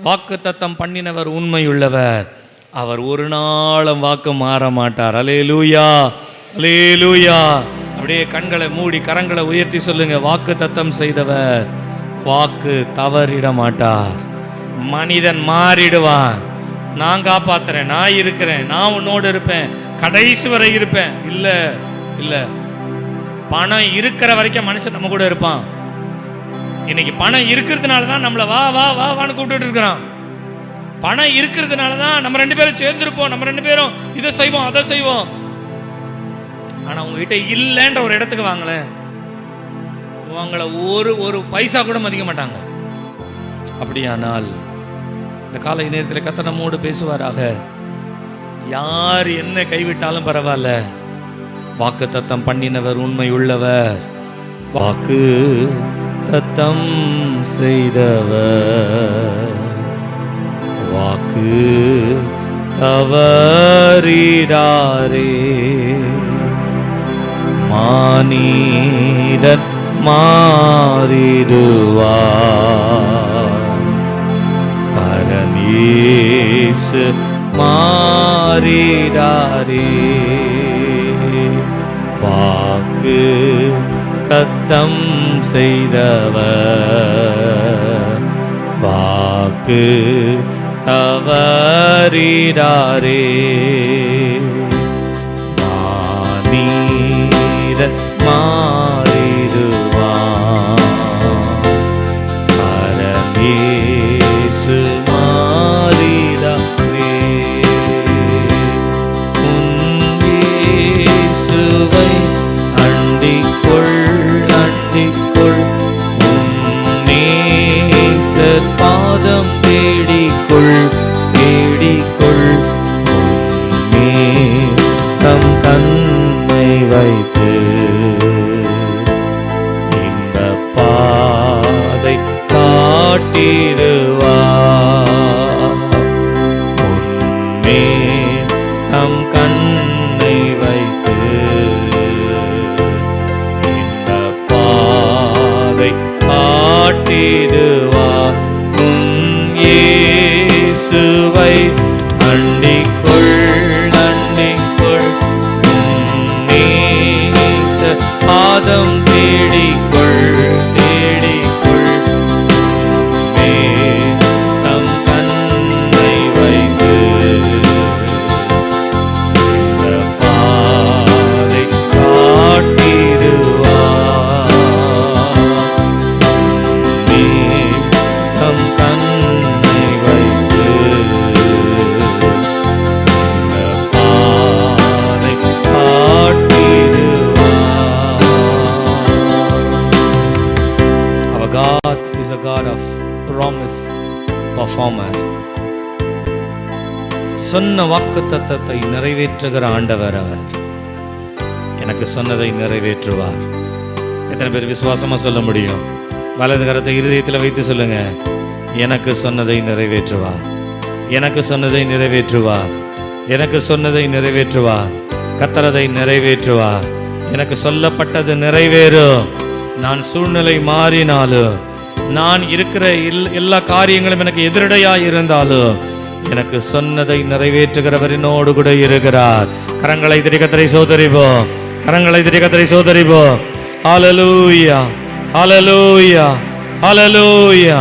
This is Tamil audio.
வாக்குத்தத்தம் பண்ணினவர் உண்மையுள்ளவர், அவர் ஒரு நாளும் வாக்கு மாற மாட்டார். அல்லேலூயா, அல்லேலூயா. அப்படியே கண்களை மூடி கரங்களை உயர்த்தி சொல்லுங்க, வாக்குத்தத்தம் செய்தவர் வாக்கு தவறிட மாட்டார். மனிதன் மாறிடுவான். நான் காப்பாத்துறேன், நான் இருக்கிறேன், நான் உன்னோடு இருப்பேன், கடைசி வரை இருப்பேன். இல்லை இல்லை, பணம் இருக்கிற வரைக்கும் மனுஷன் நம்ம கூட இருப்பான். இன்னைக்கு பணம் இருக்கிறதுனால தான் நம்மளை வா வா வா வான்னு கூப்பிட்டு இருக்கிறான். பணம் இருக்கிறதுனால தான் நம்ம 2 பேரும் சேர்ந்துருப்போம், நம்ம 2 பேரும் இதை செய்வோம் அதை செய்வோம். ஆனா உங்ககிட்ட இல்லைன்ற ஒரு இடத்துக்கு வாங்களேன், உங்களை ஒரு பைசா கூட மதிக்க மாட்டாங்க. அப்படியானால் இந்த காலை நேரத்தில் கர்த்தர் நம்மோடு பேசுவாராக. யார் என்ன கைவிட்டாலும் பரவாயில்ல, வாக்கு தத்தம் பண்ணினவர் உண்மை உள்ளவர், வாக்கு தத்தம் செய்தவர் வாக்கு தவறிடாரே. மானிடன் மாறிடுவார், பரமேசு மாறிடாரே. வாக்கு தத்தம் செய்தவர் வாக்கு தவறிடாரே. மானிடன் மாறிடுவார், பரமேசு மாறிடாரே. இயேசுவை அண்டிக்கொள் அண்டிக்கொள், உன்னேசர் பாதம் தேடிக்கொள் தேடிக்கொள். உன்மேல் தம் கண்ணை வைத்து இந்த பாதை காட்டிடுவார். உன்மேல் தம் கண்ணை வைத்து இந்த பாதை காட்டிடுவார். இயேசுவை அண்டிக்கொள் அண்டிக்கொள், நேசர் பாதம் தேடிக்கொள் தேடிக்கொள். தம் கண்ணை வைத்து இந்த பாதை காட்டிடுவார். தம் கண்ணை வைத்து இந்த பாதை காட்டிடுவார். Our God is a God of promise performer. சொன்ன வாக்குத்தத்தத்தை நிறைவேற்றுகிற ஆண்டவர் அவர். எனக்கு சொன்னதை நிறைவேற்றுவார். எத்தனை பேர் விசுவாசமா சொல்ல முடியும்? வலது கரத்தை இருதயத்தில் வைத்து சொல்லுங்க, எனக்கு சொன்னதை நிறைவேற்றுவார், எனக்கு சொன்னதை நிறைவேற்றுவார், எனக்கு சொன்னதை நிறைவேற்றுவார், கர்த்தரதை நிறைவேற்றுவார். எனக்கு சொல்லப்பட்டது நிறைவேறும். நான் சூழ்நிலை மாறினாலும், நான் இருக்கிற எல்லா காரியங்களும் எனக்கு எதிரடையாக இருந்தாலும், எனக்கு சொன்னதை நிறைவேற்றுகிறவர் என்னோடு கூட இருக்கிறார். கரங்களை தட்டி கர்த்தரை சோதரிப்போம், கரங்களை தட்டி கர்த்தரை சோதரிப்போம். ஹல்லேலூயா, ஹல்லேலூயா, ஹல்லேலூயா.